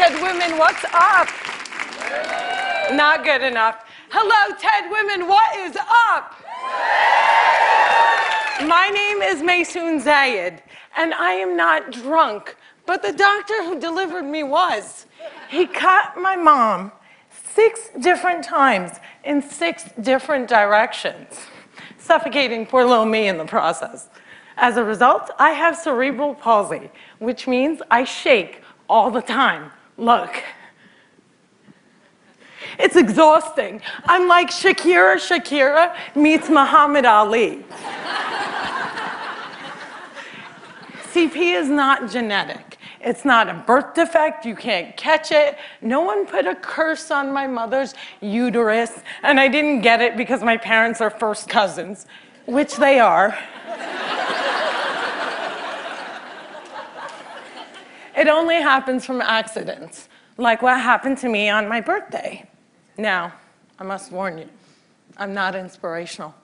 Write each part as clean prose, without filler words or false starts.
TED women, what's up? Not good enough. Hello, TED women, what is up? My name is Maysoon Zayid, and I am not drunk, but the doctor who delivered me was. He cut my mom 6 different times in 6 different directions, suffocating poor little me in the process. As a result, I have cerebral palsy, which means I shake all the time. Look. It's exhausting. I'm like Shakira meets Muhammed Ali. CP is not genetic. It's not a birth defect. You can't catch it. No one put a curse on my mother's uterus, and I didn't get it because my parents are first cousins, which they are. It only happens from accidents, like what happened to me on my birthday. Now, I must warn you, I'm not inspirational.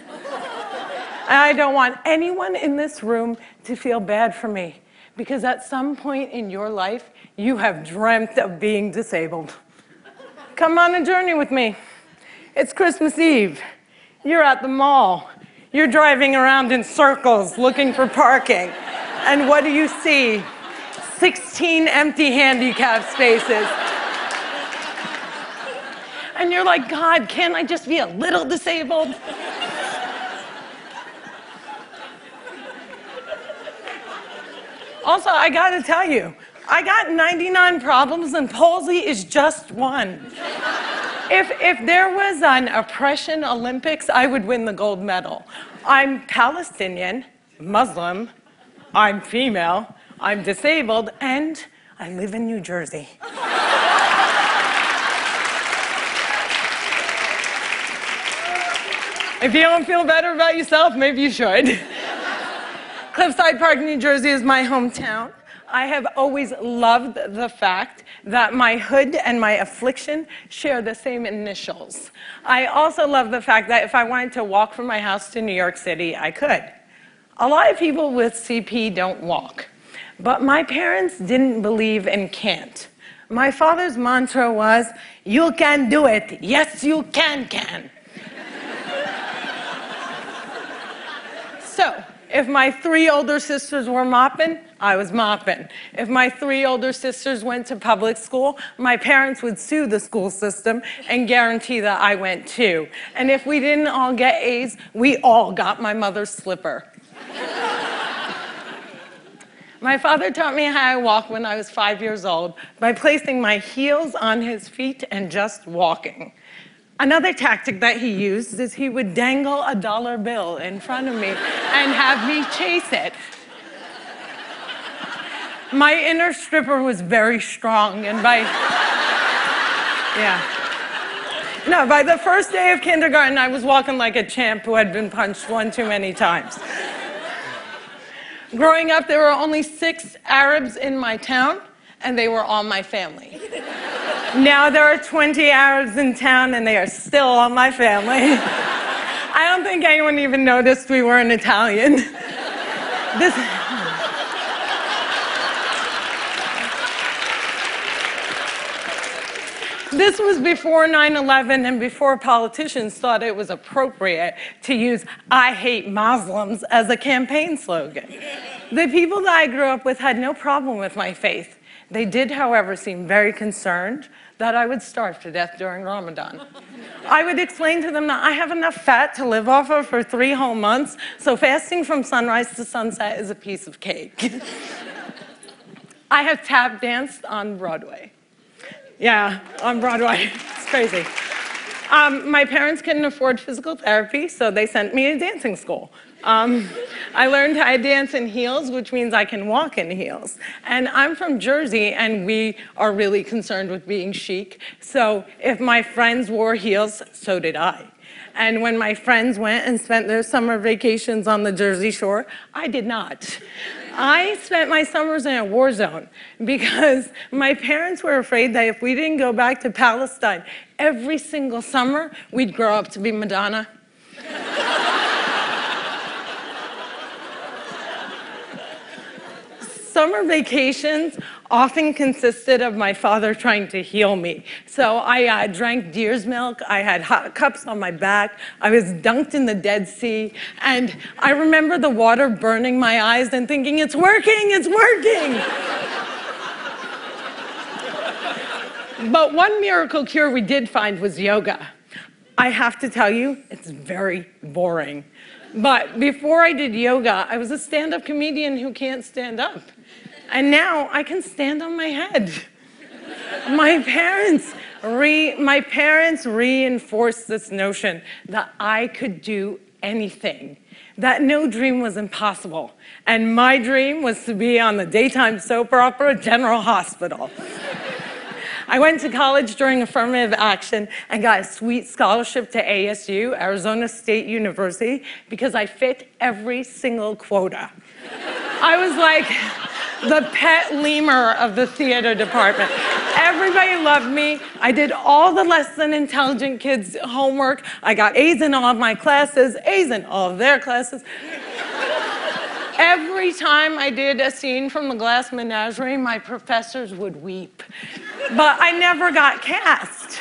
And I don't want anyone in this room to feel bad for me, because at some point in your life, you have dreamt of being disabled. Come on a journey with me. It's Christmas Eve. You're at the mall. You're driving around in circles looking for parking. And what do you see? 16 empty handicap spaces. And you're like, God, can't I just be a little disabled? Also, I gotta tell you, I got 99 problems and palsy is just one. If there was an oppression Olympics, I would win the gold medal. I'm Palestinian, Muslim, I'm female, I'm disabled, and I live in New Jersey. If you don't feel better about yourself, maybe you should. Cliffside Park, New Jersey is my hometown. I have always loved the fact that my hood and my affliction share the same initials. I also love the fact that if I wanted to walk from my house to New York City, I could. A lot of people with CP don't walk, but my parents didn't believe in can't. My father's mantra was, you can do it. Yes, you can. So, if my 3 older sisters were mopping, I was mopping. If my 3 older sisters went to public school, my parents would sue the school system and guarantee that I went too. And if we didn't all get A's, we all got my mother's slipper. My father taught me how to walk when I was 5 years old by placing my heels on his feet and just walking. Another tactic that he used is he would dangle a dollar bill in front of me and have me chase it. My inner stripper was very strong, and by the first day of kindergarten, I was walking like a champ who had been punched one too many times. Growing up, there were only 6 Arabs in my town, and they were all my family. Now there are 20 Arabs in town, and they are still all my family. I don't think anyone even noticed we weren't Italian. This was before 9/11 and before politicians thought it was appropriate to use "I hate Muslims" as a campaign slogan. The people that I grew up with had no problem with my faith. They did, however, seem very concerned that I would starve to death during Ramadan. I would explain to them that I have enough fat to live off of for 3 whole months, so fasting from sunrise to sunset is a piece of cake. I have tap danced on Broadway. Yeah, on Broadway. It's crazy. My parents couldn't afford physical therapy, so they sent me to dancing school. I learned how to dance in heels, which means I can walk in heels. And I'm from Jersey, and we are really concerned with being chic. So if my friends wore heels, so did I. And when my friends went and spent their summer vacations on the Jersey Shore, I did not. I spent my summers in a war zone because my parents were afraid that if we didn't go back to Palestine every single summer, we'd grow up to be Madonna. Summer vacations often consisted of my father trying to heal me. So I drank deer's milk, I had hot cups on my back, I was dunked in the Dead Sea, and I remember the water burning my eyes and thinking, it's working, it's working! But one miracle cure we did find was yoga. I have to tell you, it's very boring. But before I did yoga, I was a stand-up comedian who can't stand up. And now I can stand on my head. My parents reinforced this notion that I could do anything, that no dream was impossible. And my dream was to be on the daytime soap opera General Hospital. I went to college during affirmative action and got a sweet scholarship to ASU, Arizona State University, because I fit every single quota. I was like the pet lemur of the theater department. Everybody loved me. I did all the less than intelligent kids' homework. I got A's in all of my classes, A's in all of their classes. Every time I did a scene from The Glass Menagerie, my professors would weep. But I never got cast.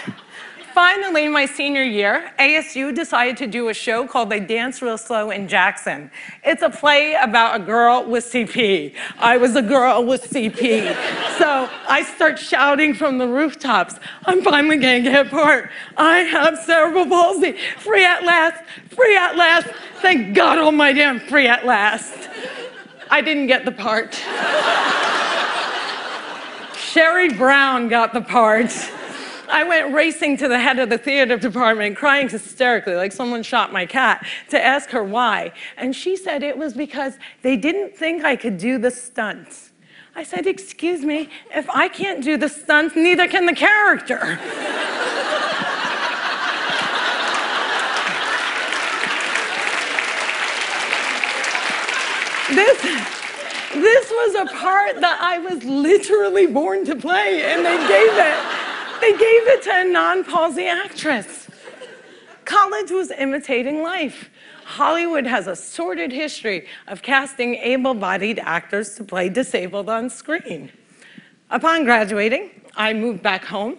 Finally, my senior year, ASU decided to do a show called They Dance Real Slow in Jackson. It's a play about a girl with CP. I was a girl with CP. So I start shouting from the rooftops, I'm finally gonna get a part. I have cerebral palsy. Free at last, free at last. Thank God almighty I'm free at last. I didn't get the part. Sherry Brown got the part. I went racing to the head of the theater department, crying hysterically like someone shot my cat, to ask her why. And she said it was because they didn't think I could do the stunts. I said, excuse me, if I can't do the stunts, neither can the character. This was a part that I was literally born to play, and they gave it to a non-palsy actress. College was imitating life. Hollywood has a sordid history of casting able-bodied actors to play disabled on screen. Upon graduating, I moved back home,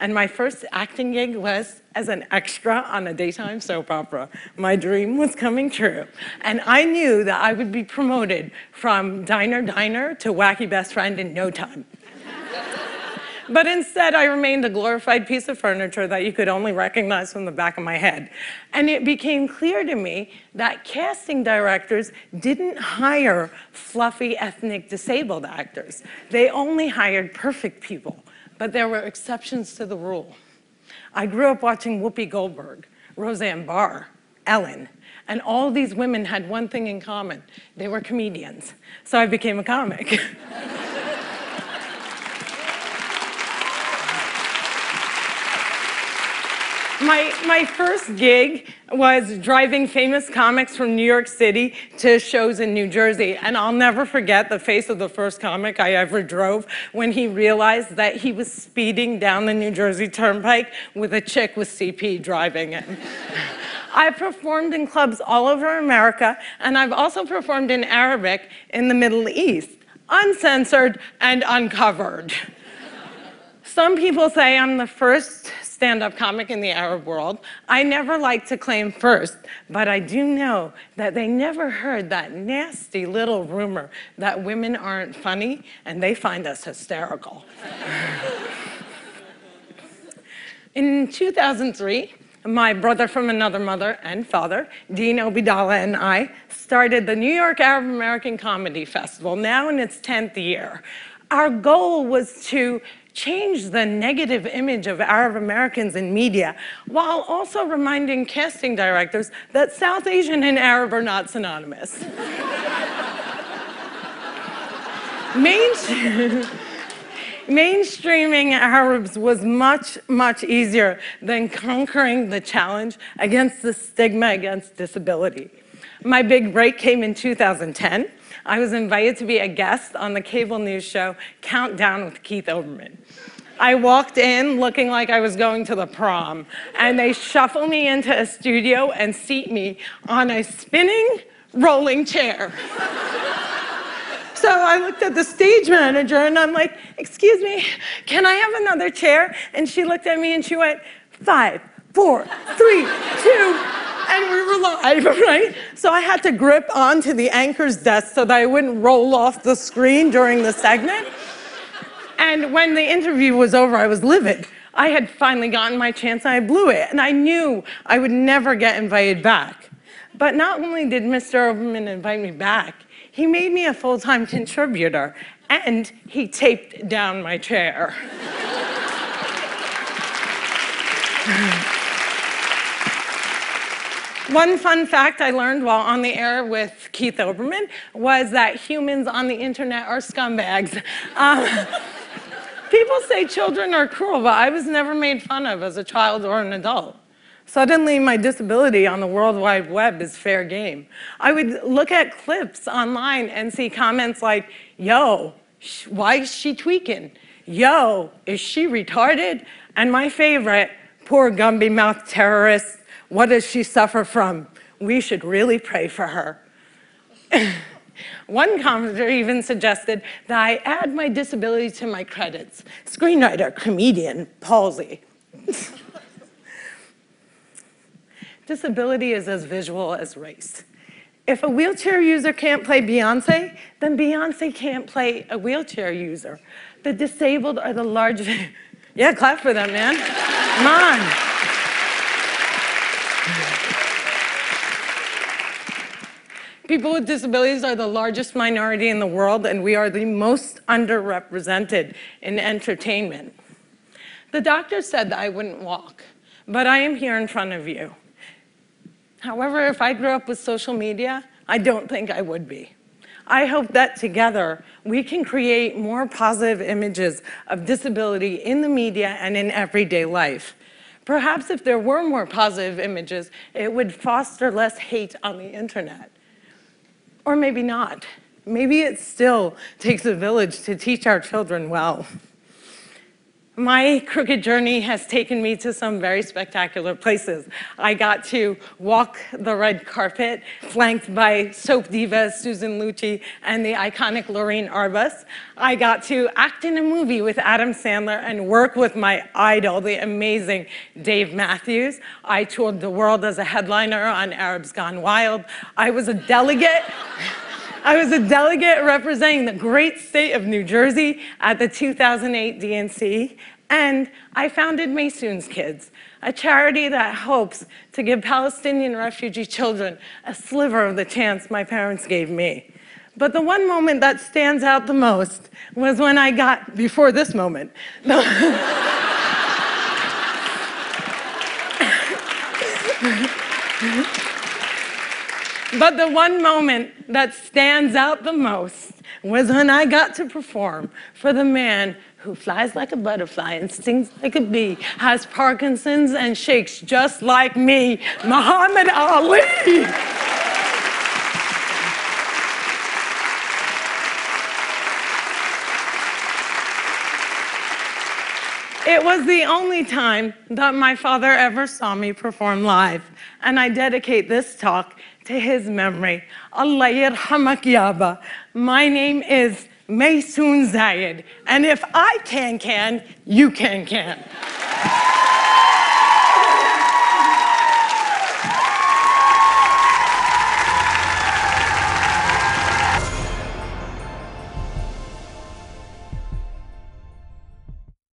and my first acting gig was as an extra on a daytime soap opera. My dream was coming true, and I knew that I would be promoted from diner to wacky best friend in no time. But instead, I remained a glorified piece of furniture that you could only recognize from the back of my head. And it became clear to me that casting directors didn't hire fluffy ethnic disabled actors. They only hired perfect people, but there were exceptions to the rule. I grew up watching Whoopi Goldberg, Roseanne Barr, Ellen, and all these women had one thing in common. They were comedians. So I became a comic. My first gig was driving famous comics from New York City to shows in New Jersey. And I'll never forget the face of the first comic I ever drove when he realized that he was speeding down the New Jersey Turnpike with a chick with CP driving him. I performed in clubs all over America, and I've also performed in Arabic in the Middle East, uncensored and uncovered. Some people say I'm the first stand-up comic in the Arab world. I never like to claim first, but I do know that they never heard that nasty little rumor that women aren't funny and they find us hysterical. In 2003, my brother from another mother and father, Dean Obidallah, and I started the New York Arab American Comedy Festival, now in its 10th year. Our goal was to change the negative image of Arab Americans in media, while also reminding casting directors that South Asian and Arab are not synonymous. Mainstreaming Arabs was much, much easier than conquering the challenge against the stigma against disability. My big break came in 2010. I was invited to be a guest on the cable news show Countdown with Keith Olbermann. I walked in looking like I was going to the prom, and they shuffle me into a studio and seat me on a spinning rolling chair. So I looked at the stage manager and I'm like, excuse me, can I have another chair? And she looked at me and she went, 5, 4, 3, 2, and we were live, right? So I had to grip onto the anchor's desk so that I wouldn't roll off the screen during the segment. And when the interview was over, I was livid. I had finally gotten my chance and I blew it. And I knew I would never get invited back. But not only did Mr. Oberman invite me back, he made me a full-time contributor and he taped down my chair. One fun fact I learned while on the air with Keith Olbermann was that humans on the internet are scumbags. People say children are cruel, but I was never made fun of as a child or an adult. Suddenly, my disability on the World Wide Web is fair game. I would look at clips online and see comments like, yo, why is she tweaking? Yo, is she retarded? And my favorite, poor Gumby-mouthed terrorist, what does she suffer from? We should really pray for her. One commenter even suggested that I add my disability to my credits. Screenwriter, comedian, palsy. Disability is as visual as race. If a wheelchair user can't play Beyonce, then Beyonce can't play a wheelchair user. The disabled are the largest... Yeah, clap for them, man. Come on. People with disabilities are the largest minority in the world, and we are the most underrepresented in entertainment. The doctor said that I wouldn't walk, but I am here in front of you. However, if I grew up with social media, I don't think I would be. I hope that together we can create more positive images of disability in the media and in everyday life. Perhaps if there were more positive images, it would foster less hate on the internet. Or maybe not. Maybe it still takes a village to teach our children well. My crooked journey has taken me to some very spectacular places. I got to walk the red carpet, flanked by soap diva Susan Lucci and the iconic Lorraine Arbus. I got to act in a movie with Adam Sandler and work with my idol, the amazing Dave Matthews. I toured the world as a headliner on Arabs Gone Wild. I was a delegate representing the great state of New Jersey at the 2008 DNC, and I founded Maysoon's Kids, a charity that hopes to give Palestinian refugee children a sliver of the chance my parents gave me. But the one moment that stands out the most was when I got, before this moment, but the one moment that stands out the most was when I got to perform for the man who flies like a butterfly and stings like a bee, has Parkinson's and shakes just like me, Muhammeda Ali. It was the only time that my father ever saw me perform live, and I dedicate this talk to his memory. Allah yarhamak yaba. My name is Maysoon Zayid, and if I can, you can.